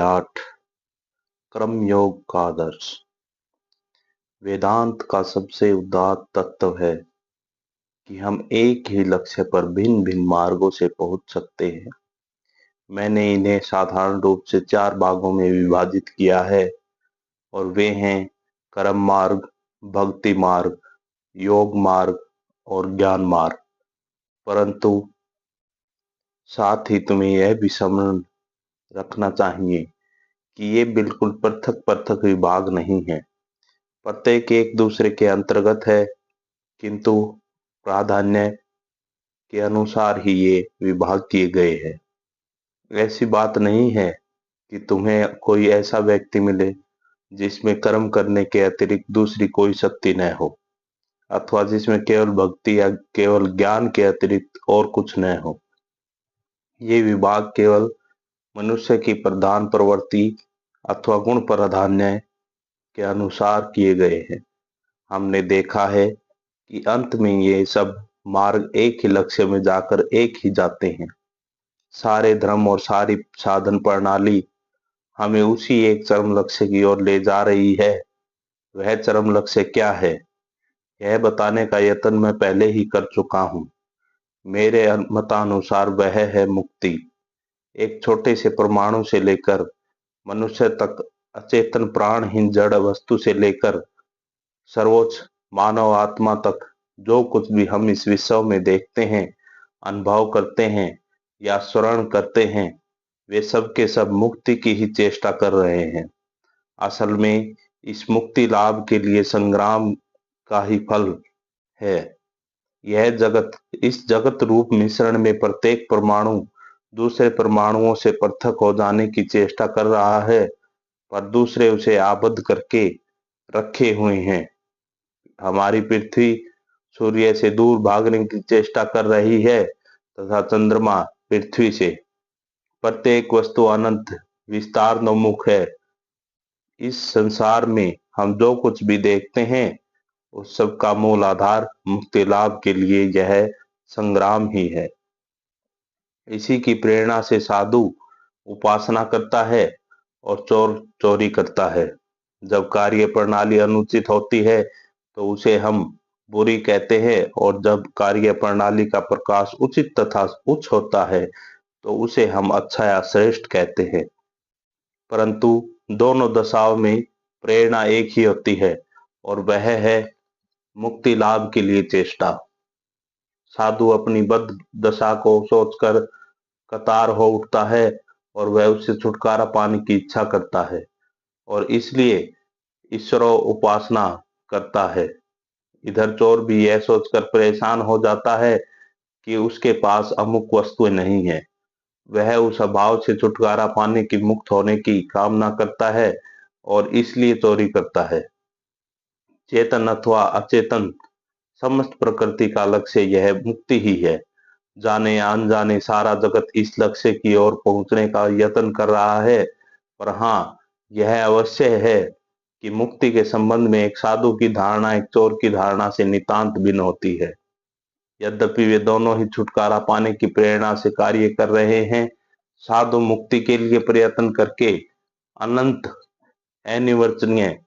8 कर्मयोग का आदर्श। वेदांत का सबसे उदात्त तत्व है कि हम एक ही लक्ष्य पर भिन्न भिन्न मार्गों से पहुंच सकते हैं। मैंने इन्हें साधारण रूप से 4 भागों में विभाजित किया है और वे हैं कर्म मार्ग, भक्ति मार्ग, योग मार्ग और ज्ञान मार्ग। परंतु साथ ही तुम्हें यह भी स्मरण रखना चाहिए कि ये बिल्कुल पृथक पृथक विभाग नहीं है। प्रत्येक एक दूसरे के अंतर्गत है, किंतु प्राधान्य के अनुसार ही ये विभाग किए गए हैं। ऐसी बात नहीं है कि तुम्हें कोई ऐसा व्यक्ति मिले जिसमें कर्म करने के अतिरिक्त दूसरी कोई शक्ति न हो, अथवा जिसमें केवल भक्ति या केवल ज्ञान के अतिरिक्त और कुछ न हो। ये विभाग केवल मनुष्य की प्रधान प्रवृत्ति अथवा गुण प्राधान्य के अनुसार किए गए हैं। हमने देखा है कि अंत में ये सब मार्ग एक ही लक्ष्य में जाकर एक ही जाते हैं। सारे धर्म और सारी साधन प्रणाली हमें उसी एक चरम लक्ष्य की ओर ले जा रही है। वह चरम लक्ष्य क्या है, यह बताने का यत्न मैं पहले ही कर चुका हूं। मेरे मतानुसार वह है मुक्ति। एक छोटे से परमाणु से लेकर मनुष्य तक, अचेतन प्राणहीन जड़ वस्तु से लेकर सर्वोच्च मानव आत्मा तक, जो कुछ भी हम इस विश्व में देखते हैं, अनुभव करते हैं या स्मरण करते हैं, वे सब के सब मुक्ति की ही चेष्टा कर रहे हैं। असल में इस मुक्ति लाभ के लिए संग्राम का ही फल है। यह जगत, इस जगत रूप मिश्रण में प्रत्येक परमाणु दूसरे परमाणुओं से पृथक हो जाने की चेष्टा कर रहा है, पर दूसरे उसे आबद्ध करके रखे हुए हैं। हमारी पृथ्वी सूर्य से दूर भागने की चेष्टा कर रही है तथा चंद्रमा पृथ्वी से। प्रत्येक वस्तु अनंत विस्तारोन्मुख है। इस संसार में हम जो कुछ भी देखते हैं, उस सब का मूल आधार मुक्ति लाभ के लिए यह संग्राम ही है। इसी की प्रेरणा से साधु उपासना करता है और चोर चोरी करता है। जब कार्य प्रणाली अनुचित होती है तो उसे हम बुरी कहते हैं, और जब कार्य प्रणाली का प्रकाश उचित तथा उच्च होता है तो उसे हम अच्छा या श्रेष्ठ कहते हैं। परंतु दोनों दशाओं में प्रेरणा एक ही होती है, और वह है मुक्ति लाभ के लिए चेष्टा। साधु अपनी बद्ध दशा को सोचकर कतार हो उठता है और वह उससे छुटकारा पाने की इच्छा करता है, और इसलिए ईश्वर उपासना करता है। इधर चोर भी यह सोचकर परेशान हो जाता है कि उसके पास अमुक वस्तुएं नहीं है। वह उस अभाव से छुटकारा पाने की, मुक्त होने की कामना करता है और इसलिए चोरी करता है। चेतन अथवा अचेतन समस्त प्रकृति का लक्ष्य यह मुक्ति ही है। जाने या अनजाने सारा जगत इस लक्ष्य की ओर पहुंचने का यत्न कर रहा है, पर हाँ, यह अवश्य है कि मुक्ति के संबंध में एक साधु की धारणा एक चोर की धारणा से नितांत भिन्न होती है। यद्यपि वे दोनों ही छुटकारा पाने की प्रेरणा से कार्य कर रहे हैं। साधु मुक्ति के लिए प्रयत्न करके अनंत अनिर्वचनीय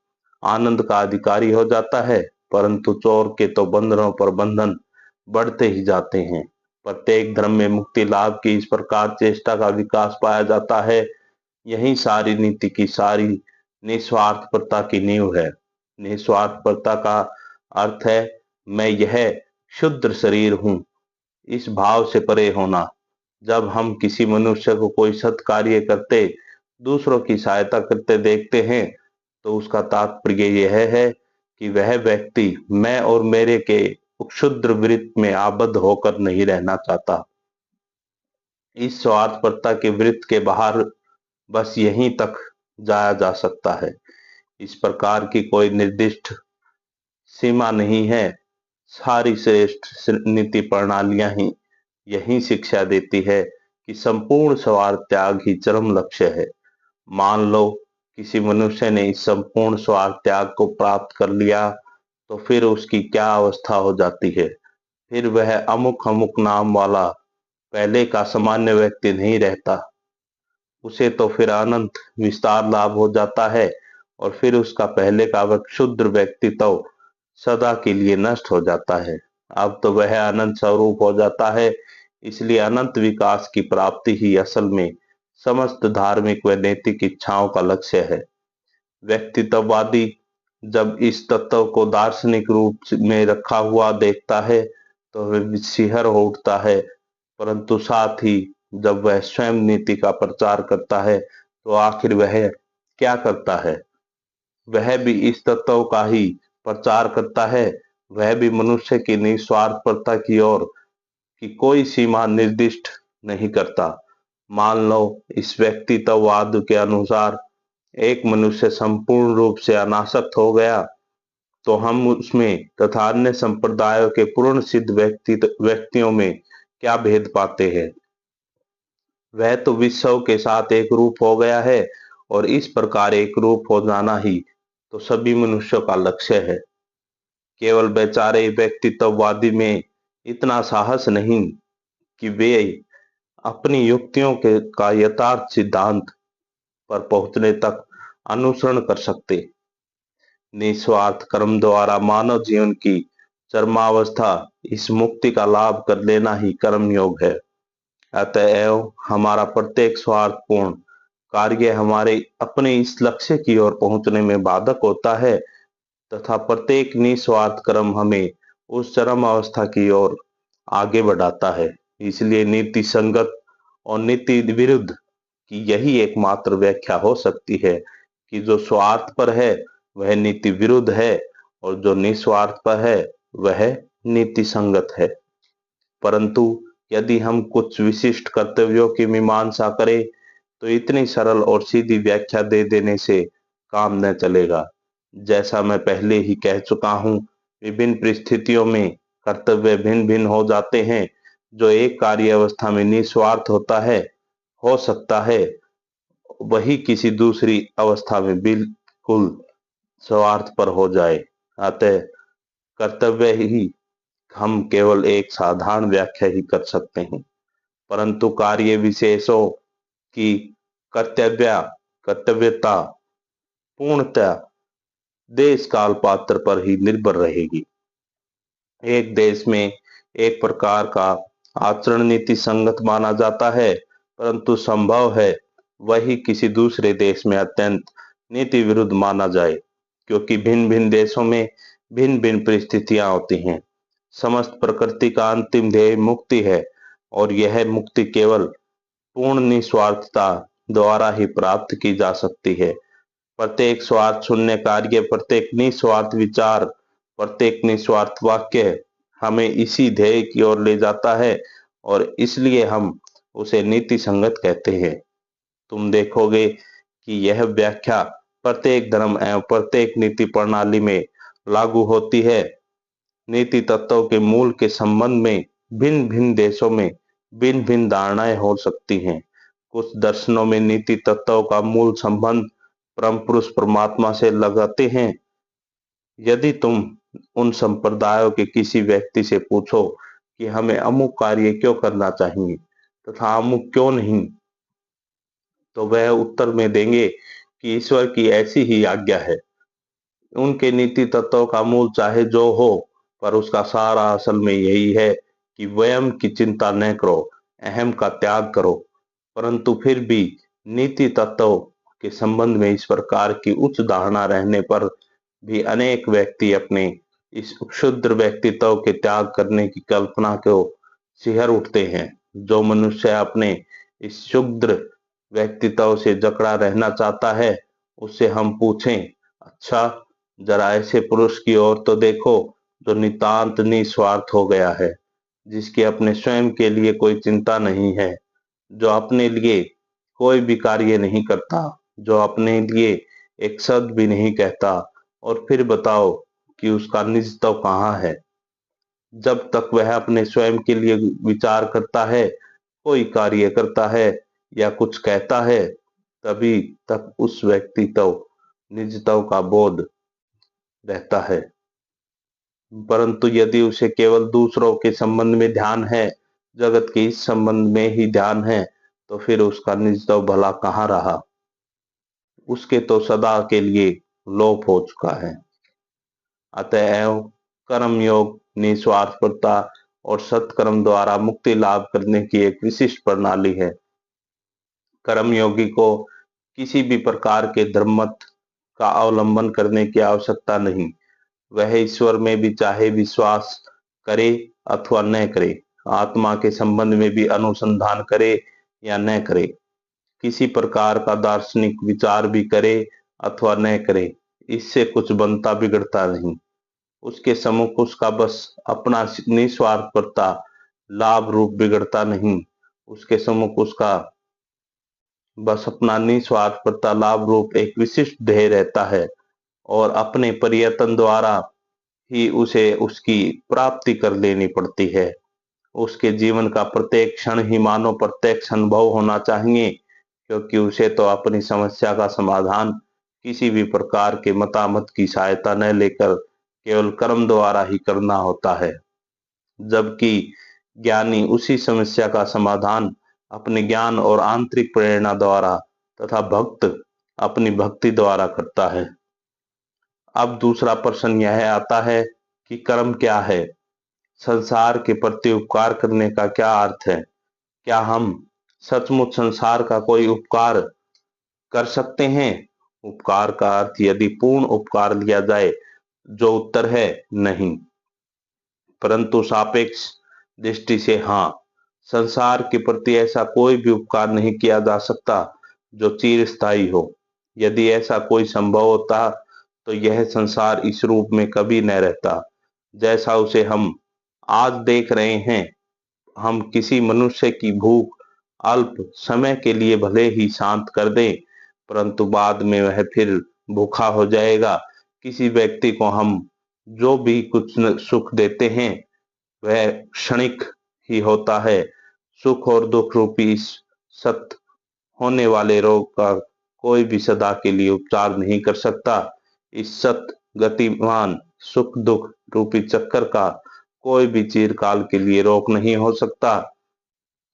आनंद का अधिकारी हो जाता है, परंतु चोर के तो बंधनों पर बंधन बढ़ते ही जाते हैं। प्रत्येक धर्म में मुक्ति लाभ की इस प्रकार चेष्टा का विकास पाया जाता है। यही सारी नीति की, सारी निस्वार्थपरता की नींव है। निस्वार्थपरता का अर्थ है मैं यह क्षुद्र शरीर हूं, इस भाव से परे होना। जब हम किसी मनुष्य को कोई सत्कार्य करते, दूसरों की सहायता करते देखते हैं, तो उसका तात्पर्य यह है कि वह व्यक्ति मैं और मेरे के क्षुद्र वृत्त में आबद्ध होकर नहीं रहना चाहता। इस स्वार्थपरता के वृत्त के बाहर बस यहीं तक जाया जा सकता है। इस प्रकार की कोई निर्दिष्ट सीमा नहीं है। सारी श्रेष्ठ नीति प्रणालियां ही यही शिक्षा देती है कि संपूर्ण स्वार्थ त्याग ही चरम लक्ष्य है। मान लो किसी मनुष्य ने इस संपूर्ण स्वार्थ त्याग को प्राप्त कर लिया, तो फिर उसकी क्या अवस्था हो जाती है। फिर वह अमुक अमुक नाम वाला पहले का सामान्य व्यक्ति नहीं रहता। उसे तो फिर अनंत विस्तार लाभ हो जाता है और फिर उसका पहले का वह क्षुद्र व्यक्तित्व सदा के लिए नष्ट हो जाता है। अब तो वह अनंत स्वरूप हो जाता है। इसलिए अनंत विकास की प्राप्ति ही असल में समस्त धार्मिक व नैतिक इच्छाओं का लक्ष्य है। व्यक्तित्ववादी जब इस तत्व को दार्शनिक रूप में रखा हुआ देखता है तो वह शिहर हो उठता है, परंतु साथ ही जब वह स्वयं नीति का प्रचार करता है तो आखिर वह क्या करता है? वह भी इस तत्व का ही प्रचार करता है। वह भी मनुष्य की निस्वार्थपरता की ओर की कोई सीमा निर्दिष्ट नहीं करता। मान लो इस व्यक्तित्ववाद के अनुसार एक मनुष्य संपूर्ण रूप से अनासक्त हो गया तो हम उसमें तथा अन्य संप्रदायों के पूर्ण सिद्ध व्यक्तियों में क्या भेद पाते हैं? वह तो विश्व के साथ एक रूप हो गया है और इस प्रकार एक रूप हो जाना ही तो सभी मनुष्यों का लक्ष्य है। केवल बेचारे व्यक्तित्ववादी में इतना साहस नहीं कि वे अपनी युक्तियों के का यथार्थ सिद्धांत पर पहुंचने तक अनुसरण कर सकते। निस्वार्थ कर्म द्वारा मानव जीवन की चरमावस्था इस मुक्ति का लाभ कर लेना ही कर्म योग है। अतएव हमारा प्रत्येक स्वार्थपूर्ण कार्य हमारे अपने इस लक्ष्य की ओर पहुंचने में बाधक होता है तथा प्रत्येक निस्वार्थ कर्म हमें उस चरम अवस्था की ओर आगे बढ़ाता है। इसलिए नीति संगत और नीति विरुद्ध की यही एकमात्र व्याख्या हो सकती है कि जो स्वार्थ पर है वह नीति विरुद्ध है और जो निस्वार्थ पर है वह नीति संगत है। परंतु यदि हम कुछ विशिष्ट कर्तव्यों की मीमांसा करें तो इतनी सरल और सीधी व्याख्या दे देने से काम न चलेगा। जैसा मैं पहले ही कह चुका हूं, विभिन्न परिस्थितियों में कर्तव्य भिन्न भिन्न हो जाते हैं। जो एक कार्य अवस्था में निस्वार्थ होता है, हो सकता है वही किसी दूसरी अवस्था में बिल्कुल स्वार्थ पर हो जाए। अतः कर्तव्य ही हम केवल एक साधारण व्याख्या ही कर सकते हैं, परंतु कार्य विशेषों की कर्तव्यता पूर्णतः देश काल पात्र पर ही निर्भर रहेगी। एक देश में एक प्रकार का आचरण नीति संगत माना जाता है, परंतु संभव है वही किसी दूसरे देश में अत्यंत नीति विरुद्ध माना जाए, क्योंकि भिन्न भिन्न देशों में भिन्न भिन्न परिस्थितियां होती हैं। समस्त प्रकृति का अंतिम ध्येय मुक्ति है और यह मुक्ति केवल पूर्ण निस्वार्थता द्वारा ही प्राप्त की जा सकती है। प्रत्येक स्वार्थ शून्य कार्य, प्रत्येक निस्वार्थ विचार, प्रत्येक निस्वार्थ वाक्य हमें इसी ध्येय की ओर ले जाता है और इसलिए हम उसे नीति संगत कहते हैं। तुम देखोगे कि यह व्याख्या प्रत्येक धर्म एवं प्रत्येक नीति प्रणाली में लागू होती है। नीति तत्व के मूल के संबंध में भिन्न भिन्न देशों में भिन्न भिन्न धारणाएं हो सकती हैं। कुछ दर्शनों में नीति तत्व का मूल संबंध परम पुरुष परमात्मा से लगाते हैं। यदि तुम उन संप्रदायों के किसी व्यक्ति से पूछो कि हमें अमुक कार्य क्यों करना चाहिए तथा अमुक क्यों नहीं, तो वह उत्तर में देंगे कि ईश्वर की ऐसी ही आज्ञा है। उनके नीति तत्व का मूल चाहे जो हो, पर उसका सारा असल में यही है कि वयम की चिंता न करो, अहम का त्याग करो। परंतु फिर भी नीति तत्व के संबंध में इस प्रकार की उच्च धारणा रहने पर भी अनेक व्यक्ति अपने इस क्षुद्र व्यक्तित्व के त्याग करने की कल्पना को सिहर उठते हैं। जो मनुष्य अपने इस क्षुद्र व्यक्तित्व से जकड़ा रहना चाहता है, उससे हम पूछें, अच्छा जरा ऐसे पुरुष की ओर तो देखो जो नितांत निस्वार्थ हो गया है, जिसकी अपने स्वयं के लिए कोई चिंता नहीं है, जो अपने लिए कोई भी कार्य नहीं करता, जो अपने लिए एक शब्द भी नहीं कहता, और फिर बताओ कि उसका निजत्व कहाँ है? जब तक वह अपने स्वयं के लिए विचार करता है, कोई कार्य करता है या कुछ कहता है, तभी तक उस व्यक्तित्व निजत्व का बोध रहता है। परंतु यदि उसे केवल दूसरों के संबंध में ध्यान है, जगत के इस संबंध में ही ध्यान है, तो फिर उसका निजत्व भला कहाँ रहा। उसके तो सदा के लिए लोप हो चुका है। अतएव कर्म योग निस्वार्थता और सत्कर्म द्वारा मुक्ति लाभ करने की एक विशिष्ट प्रणाली है। कर्मयोगी को किसी भी प्रकार के धर्ममत का अवलंबन करने की आवश्यकता नहीं। वह ईश्वर में भी चाहे विश्वास करे अथवा न करे, आत्मा के संबंध में भी अनुसंधान करे या न करे, किसी प्रकार का दार्शनिक विचार भी करे अथवा न करे, इससे कुछ बनता बिगड़ता नहीं। उसके सम्मुख उसका बस अपना निस्वार्थता लाभ रूप बिगड़ता नहीं। उसके सम्मुख उसका बस अपना निस्वार्थता लाभ रूप एक विशिष्ट ध्येय रहता है और अपने प्रयत्न द्वारा ही उसे उसकी प्राप्ति कर लेनी पड़ती है। उसके जीवन का प्रत्येक क्षण ही मानो प्रत्यक्ष अनुभव होना चाहिए, क्योंकि उसे तो अपनी समस्या का समाधान किसी भी प्रकार के मतामत की सहायता न लेकर केवल कर्म द्वारा ही करना होता है। जबकि ज्ञानी उसी समस्या का समाधान अपने ज्ञान और आंतरिक प्रेरणा द्वारा तथा भक्त अपनी भक्ति द्वारा करता है। अब दूसरा प्रश्न यह आता है कि कर्म क्या है? संसार के प्रति उपकार करने का क्या अर्थ है? क्या हम सचमुच संसार का कोई उपकार कर सकते हैं? उपकार का अर्थ यदि पूर्ण उपकार लिया जाए, जो उत्तर है नहीं, परंतु सापेक्ष दृष्टि से हाँ। संसार के प्रति ऐसा कोई भी उपकार नहीं किया जा सकता जो चिरस्थायी हो। यदि ऐसा कोई संभव होता तो यह संसार इस रूप में कभी न रहता जैसा उसे हम आज देख रहे हैं। हम किसी मनुष्य की भूख अल्प समय के लिए भले ही शांत कर दें, परंतु बाद में वह फिर भूखा हो जाएगा। किसी व्यक्ति को हम जो भी कुछ सुख देते हैं वह क्षणिक ही होता है। सुख और दुख रूपी इस सत होने वाले रोग का कोई भी सदा के लिए उपचार नहीं कर सकता। इस सत गतिमान सुख दुख रूपी चक्कर का कोई भी चिरकाल के लिए रोक नहीं हो सकता।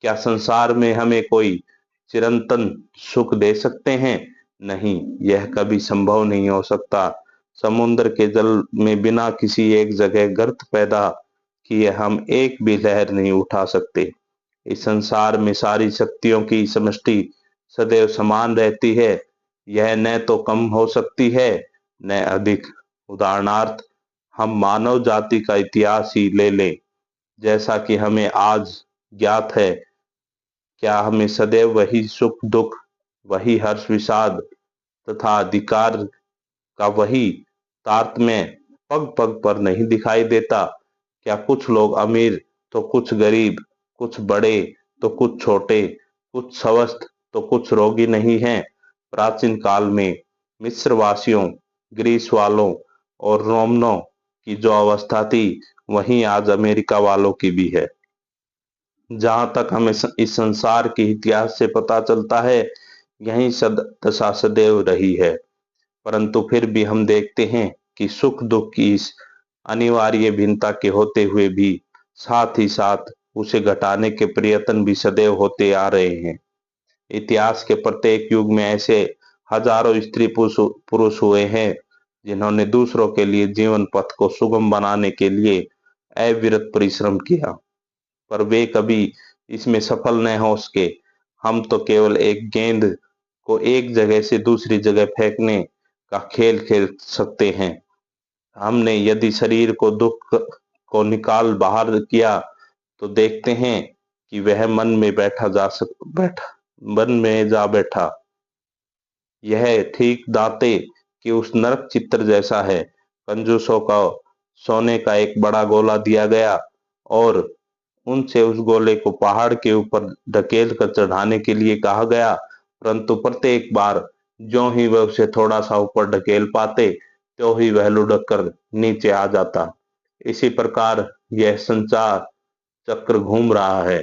क्या संसार में हमें कोई चिरंतन सुख दे सकते हैं? नहीं, यह कभी संभव नहीं हो सकता। समुद्र के जल में बिना किसी एक जगह गर्त पैदा किए हम एक भी लहर नहीं उठा सकते। इस संसार में सारी शक्तियों की समष्टि सदैव समान रहती है। यह न तो कम हो सकती है न अधिक। उदाहरणार्थ, हम मानव जाति का इतिहास ही ले लें। जैसा कि हमें आज ज्ञात है, क्या हमें सदैव वही सुख दुख, वही हर्ष विषाद तथा अधिकार का वही तारतम्य पग पग पर नहीं दिखाई देता? क्या कुछ लोग अमीर तो कुछ गरीब, कुछ बड़े तो कुछ छोटे, कुछ स्वस्थ तो कुछ रोगी नहीं हैं? प्राचीन काल में मिस्र वासियों, ग्रीस वालों और रोमनों की जो अवस्था थी, वहीं आज अमेरिका वालों की भी है। जहां तक हमें इस संसार के इतिहास से पता चलता है, यही दशा सदैव रही है। परंतु फिर भी हम देखते हैं कि सुख दुख की इस अनिवार्य भिन्नता के होते हुए भी साथ ही साथ उसे घटाने के प्रयत्न भी सदैव होते आ रहे हैं। इतिहास के प्रत्येक युग में ऐसे हजारों स्त्री पुरुष हुए हैं जिन्होंने दूसरों के लिए जीवन पथ को सुगम बनाने के लिए अविरत परिश्रम किया, पर वे कभी इसमें सफल न हो सके। हम तो केवल एक गेंद को एक जगह से दूसरी जगह फेंकने का खेल खेल सकते हैं। हमने यदि शरीर को दुख को निकाल बाहर किया तो देखते हैं कि वह मन में जा बैठा। यह ठीक दांते कि उस नरक चित्र जैसा है। कंजूसों का सोने का एक बड़ा गोला दिया गया और उनसे उस गोले को पहाड़ के ऊपर ढकेल कर चढ़ाने के लिए कहा गया, परंतु प्रत्येक बार ज्यों ही वह उसे थोड़ा सा ऊपर ढकेल पाते, त्यों ही वह लुढ़क कर नीचे आ जाता। इसी प्रकार यह संसार चक्र घूम रहा है।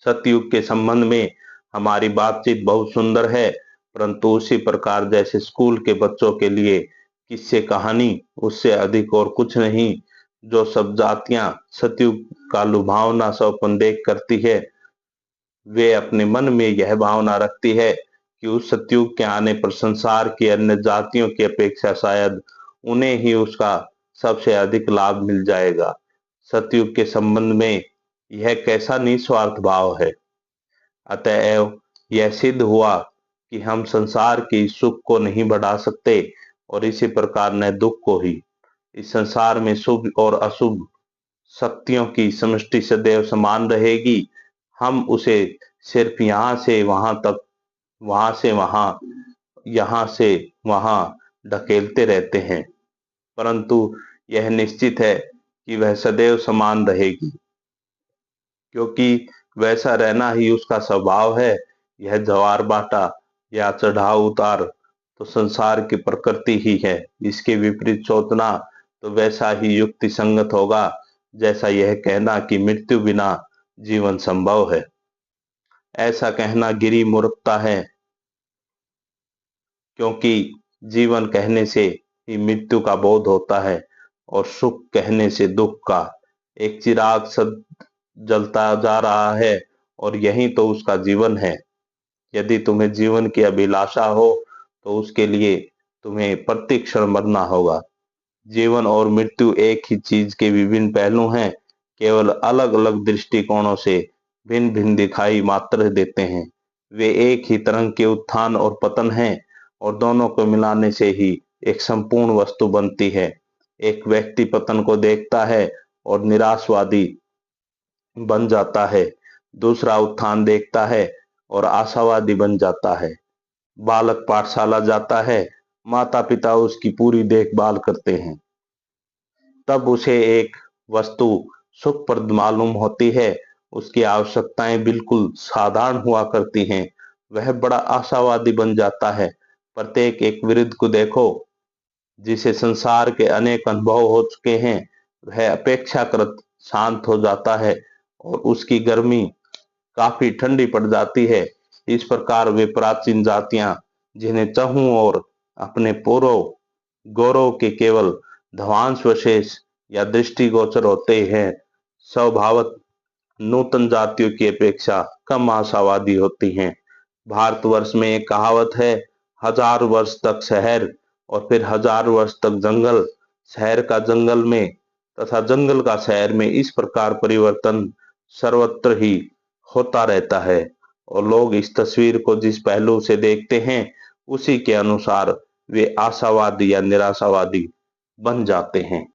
सतयुग के संबंध में हमारी बातचीत बहुत सुंदर है, परंतु उसी प्रकार जैसे स्कूल के बच्चों के लिए किस्से कहानी, उससे अधिक और कुछ नहीं। जो सब जातियां सतयुग का लुभावना सौपन देख करती है, वे अपने मन में यह भावना रखती है कि उस सतयुग के आने पर संसार की अन्य जातियों की अपेक्षा शायद उन्हें ही उसका सबसे अधिक लाभ मिल जाएगा। सतयुग के संबंध में यह कैसा निस्वार्थ भाव है। अतएव यह सिद्ध हुआ कि हम संसार के सुख को नहीं बढ़ा सकते और इसी प्रकार न दुख को ही। इस संसार में शुभ और अशुभ शक्तियों की समष्टि सदैव समान रहेगी। हम उसे सिर्फ यहाँ से वहां तक, वहां से वहां, यहाँ से वहां ढकेलते रहते हैं, परंतु यह निश्चित है कि वह सदैव समान रहेगी, क्योंकि वैसा रहना ही उसका स्वभाव है। यह ज्वार बाटा या चढ़ाव उतार तो संसार की प्रकृति ही है। इसके विपरीत सोचना तो वैसा ही युक्ति संगत होगा जैसा यह कहना कि मृत्यु बिना जीवन संभव है। ऐसा कहना गिरी मूर्खता है, क्योंकि जीवन कहने से ही मृत्यु का बोध होता है और सुख कहने से दुख का। एक चिराग सद जलता जा रहा है और यही तो उसका जीवन है। यदि तुम्हें जीवन की अभिलाषा हो तो उसके लिए तुम्हें प्रति क्षण मरना होगा। जीवन और मृत्यु एक ही चीज के विभिन्न पहलू हैं, केवल अलग अलग दृष्टिकोणों से भिन्न भिन्न दिखाई मात्र देते हैं। वे एक ही तरंग के उत्थान और पतन हैं और दोनों को मिलाने से ही एक संपूर्ण वस्तु बनती है। एक व्यक्ति पतन को देखता है और निराशवादी बन जाता है, दूसरा उत्थान देखता है और आशावादी बन जाता है। बालक पाठशाला जाता है, माता पिता उसकी पूरी देखभाल करते हैं, तब उसे एक वस्तु सुखप्रद मालूम होती है। उसकी आवश्यकताएं बिल्कुल साधारण हुआ करती हैं, वह बड़ा आशावादी बन जाता है। प्रत्येक एक विरुद्ध को देखो, जिसे संसार के अनेक अनुभव हो चुके हैं, वह अपेक्षाकृत शांत हो जाता है और उसकी गर्मी काफी ठंडी पड़ जाती है। इस प्रकार वे प्राचीन जातियां, जिन्हें चहुं और अपने पूर्व गौरव के केवल ध्वंसावशेष या दृष्टिगोचर होते हैं, स्वभावत नूतन जातियों की अपेक्षा कम आशावादी होती हैं। भारतवर्ष में एक कहावत है, 1000 वर्ष तक शहर और फिर 1000 वर्ष तक जंगल। शहर का जंगल में तथा जंगल का शहर में इस प्रकार परिवर्तन सर्वत्र ही होता रहता है और लोग इस तस्वीर को जिस पहलू से देखते हैं उसी के अनुसार वे आशावादी या निराशावादी बन जाते हैं।